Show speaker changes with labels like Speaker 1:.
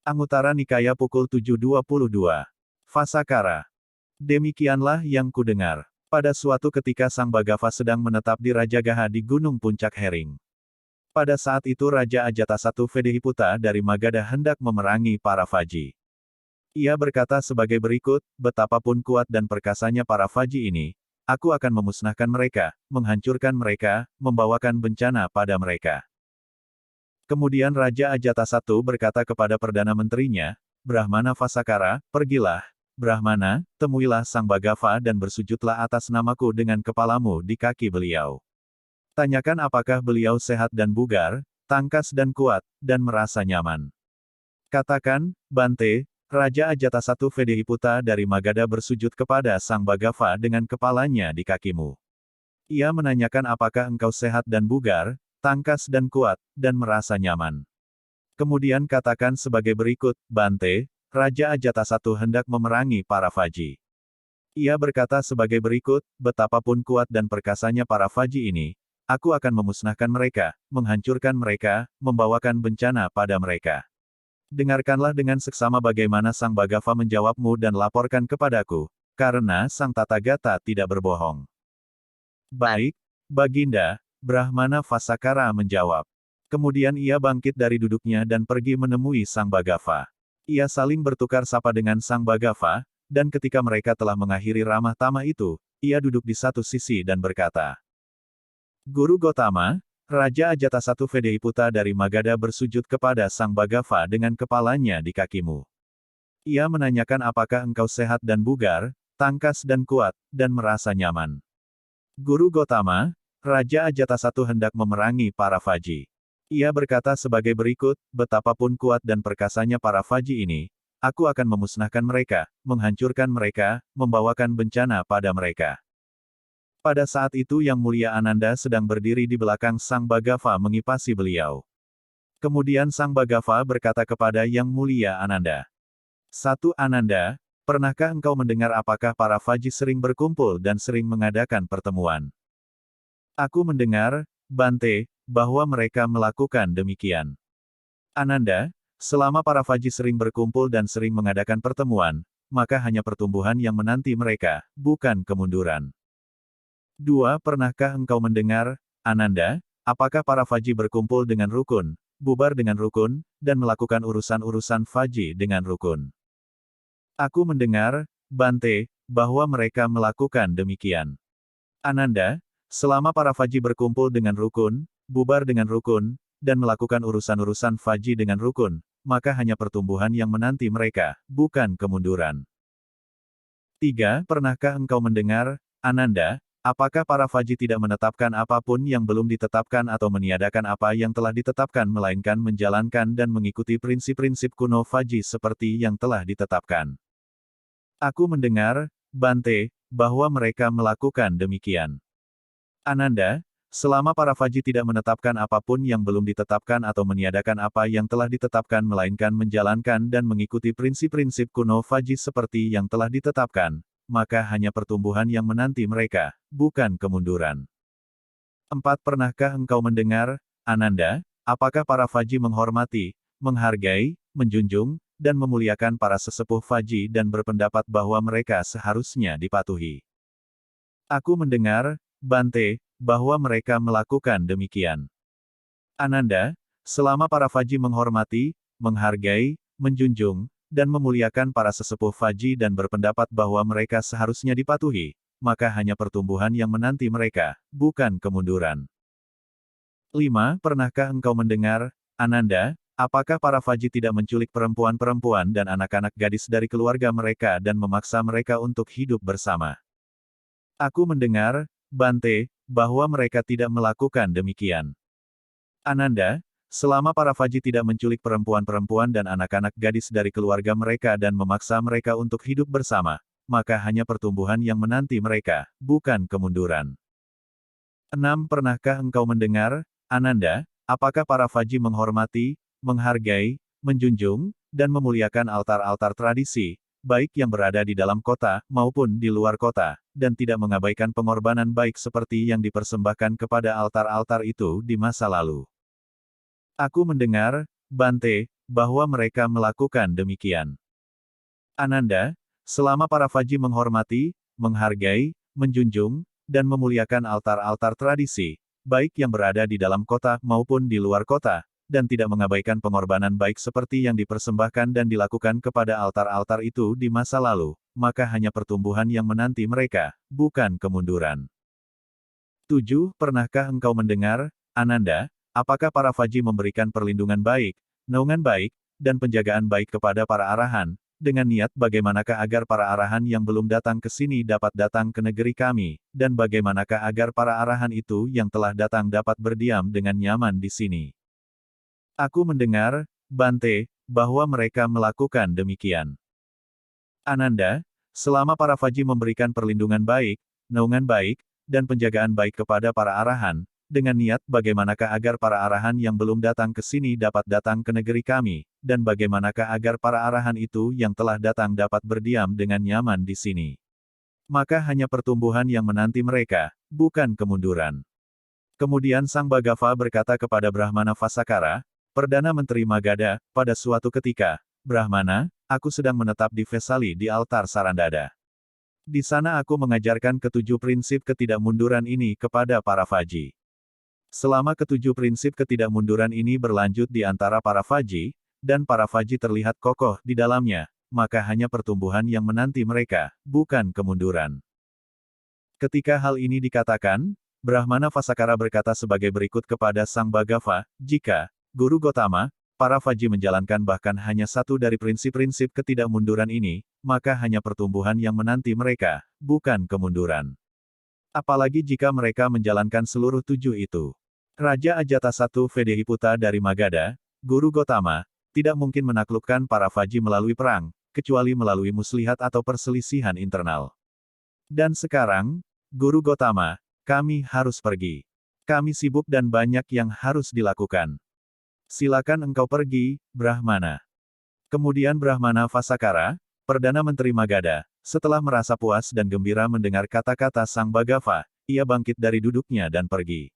Speaker 1: Anguttara Nikaya pukul 7.22. Vasakara. Demikianlah yang kudengar. Pada suatu ketika Sang Bhagava sedang menetap di Rajagaha di Gunung Puncak Hering. Pada saat itu Raja Ajatasattu Vedehiputa dari Magadha hendak memerangi para Vaji. Ia berkata sebagai berikut, betapapun kuat dan perkasanya para Vaji ini, aku akan memusnahkan mereka, menghancurkan mereka, membawakan bencana pada mereka. Kemudian Raja Ajatasattu berkata kepada Perdana Menterinya, Brahmana Vasakara, pergilah, Brahmana, temuilah Sang Bhagava dan bersujudlah atas namaku dengan kepalamu di kaki beliau. Tanyakan apakah beliau sehat dan bugar, tangkas dan kuat, dan merasa nyaman. Katakan, Bante, Raja Ajatasattu Vedehiputa dari Magadha bersujud kepada Sang Bhagava dengan kepalanya di kakimu. Ia menanyakan apakah engkau sehat dan bugar, tangkas dan kuat, dan merasa nyaman. Kemudian katakan sebagai berikut, Bante, Raja Ajatasattu hendak memerangi para Vaji. Ia berkata sebagai berikut, betapapun kuat dan perkasanya para Vaji ini, aku akan memusnahkan mereka, menghancurkan mereka, membawakan bencana pada mereka. Dengarkanlah dengan seksama bagaimana Sang Bhagava menjawabmu dan laporkan kepadaku, karena Sang Tathagata tidak berbohong. Baik, Baginda, Brahmana Vasakara menjawab. Kemudian ia bangkit dari duduknya dan pergi menemui Sang Bhagava. Ia saling bertukar sapa dengan Sang Bhagava, dan ketika mereka telah mengakhiri ramah tamah itu, ia duduk di satu sisi dan berkata, Guru Gotama, Raja Ajatasattu Vedehiputa dari Magadha bersujud kepada Sang Bhagava dengan kepalanya di kakimu. Ia menanyakan apakah engkau sehat dan bugar, tangkas dan kuat, dan merasa nyaman. Guru Gotama, Raja Ajatasattu hendak memerangi para Vaji. Ia berkata sebagai berikut, betapapun kuat dan perkasanya para Vaji ini, aku akan memusnahkan mereka, menghancurkan mereka, membawakan bencana pada mereka. Pada saat itu Yang Mulia Ananda sedang berdiri di belakang Sang Bhagava mengipasi beliau. Kemudian Sang Bhagava berkata kepada Yang Mulia Ananda. 1. Ananda, pernahkah engkau mendengar apakah para Vaji sering berkumpul dan sering mengadakan pertemuan? Aku mendengar, Bante, bahwa mereka melakukan demikian. Ananda, selama para Vaji sering berkumpul dan sering mengadakan pertemuan, maka hanya pertumbuhan yang menanti mereka, bukan kemunduran. 2. Pernahkah engkau mendengar, Ananda, apakah para Vaji berkumpul dengan rukun, bubar dengan rukun, dan melakukan urusan-urusan Vaji dengan rukun? Aku mendengar, Bante, bahwa mereka melakukan demikian. Ananda, selama para Vaji berkumpul dengan rukun, bubar dengan rukun, dan melakukan urusan-urusan Vaji dengan rukun, maka hanya pertumbuhan yang menanti mereka, bukan kemunduran. 3. Pernahkah engkau mendengar, Ananda, apakah para Vaji tidak menetapkan apapun yang belum ditetapkan atau meniadakan apa yang telah ditetapkan melainkan menjalankan dan mengikuti prinsip-prinsip kuno Vaji seperti yang telah ditetapkan? Aku mendengar, Bante, bahwa mereka melakukan demikian. Ananda, selama para Vaji tidak menetapkan apapun yang belum ditetapkan atau meniadakan apa yang telah ditetapkan melainkan menjalankan dan mengikuti prinsip-prinsip kuno Vaji seperti yang telah ditetapkan, maka hanya pertumbuhan yang menanti mereka, bukan kemunduran. 4. Pernahkah engkau mendengar, Ananda, apakah para Vaji menghormati, menghargai, menjunjung, dan memuliakan para sesepuh Vaji dan berpendapat bahwa mereka seharusnya dipatuhi? Aku mendengar, Bante, bahwa mereka melakukan demikian. Ananda, selama para Vaji menghormati, menghargai, menjunjung, dan memuliakan para sesepuh Vaji dan berpendapat bahwa mereka seharusnya dipatuhi, maka hanya pertumbuhan yang menanti mereka, bukan kemunduran. 5. Pernahkah engkau mendengar, Ananda, apakah para Vaji tidak menculik perempuan-perempuan dan anak-anak gadis dari keluarga mereka dan memaksa mereka untuk hidup bersama? Aku mendengar, Bante, bahwa mereka tidak melakukan demikian. Ananda, selama para Vaji tidak menculik perempuan-perempuan dan anak-anak gadis dari keluarga mereka dan memaksa mereka untuk hidup bersama, maka hanya pertumbuhan yang menanti mereka, bukan kemunduran. 6. Pernahkah engkau mendengar, Ananda, apakah para Vaji menghormati, menghargai, menjunjung, dan memuliakan altar-altar tradisi, baik yang berada di dalam kota, maupun di luar kota, dan tidak mengabaikan pengorbanan baik seperti yang dipersembahkan kepada altar-altar itu di masa lalu? Aku mendengar, Bante, bahwa mereka melakukan demikian. Ananda, selama para Faji menghormati, menghargai, menjunjung, dan memuliakan altar-altar tradisi, baik yang berada di dalam kota maupun di luar kota, dan tidak mengabaikan pengorbanan baik seperti yang dipersembahkan dan dilakukan kepada altar-altar itu di masa lalu, maka hanya pertumbuhan yang menanti mereka, bukan kemunduran. 7. Pernahkah engkau mendengar, Ananda, apakah para Faji memberikan perlindungan baik, naungan baik, dan penjagaan baik kepada para arahan, dengan niat bagaimanakah agar para arahan yang belum datang ke sini dapat datang ke negeri kami, dan bagaimanakah agar para arahan itu yang telah datang dapat berdiam dengan nyaman di sini? Aku mendengar, Bante, bahwa mereka melakukan demikian. Ananda, selama para Faji memberikan perlindungan baik, naungan baik, dan penjagaan baik kepada para arahan, dengan niat bagaimanakah agar para arahan yang belum datang ke sini dapat datang ke negeri kami, dan bagaimanakah agar para arahan itu yang telah datang dapat berdiam dengan nyaman di sini. Maka hanya pertumbuhan yang menanti mereka, bukan kemunduran. Kemudian Sang Bhagava berkata kepada Brahmana Vasakara, Perdana Menteri Magadha, pada suatu ketika, Brahmana, aku sedang menetap di Vesali di altar Sarandada. Di sana aku mengajarkan ketujuh prinsip ketidakmunduran ini kepada para Faji. Selama ketujuh prinsip ketidakmunduran ini berlanjut di antara para Faji, dan para Faji terlihat kokoh di dalamnya, maka hanya pertumbuhan yang menanti mereka, bukan kemunduran. Ketika hal ini dikatakan, Brahmana Vasakara berkata sebagai berikut kepada Sang Bhagava, jika, Guru Gotama, para Faji menjalankan bahkan hanya satu dari prinsip-prinsip ketidakmunduran ini, maka hanya pertumbuhan yang menanti mereka, bukan kemunduran. Apalagi jika mereka menjalankan seluruh tujuh itu. Raja Ajatasattu Vedehiputa dari Magadha, Guru Gotama, tidak mungkin menaklukkan para Faji melalui perang, kecuali melalui muslihat atau perselisihan internal. Dan sekarang, Guru Gotama, kami harus pergi. Kami sibuk dan banyak yang harus dilakukan. Silakan engkau pergi, Brahmana. Kemudian Brahmana Vasakara, Perdana Menteri Magadha, setelah merasa puas dan gembira mendengar kata-kata Sang Bhagava, ia bangkit dari duduknya dan pergi.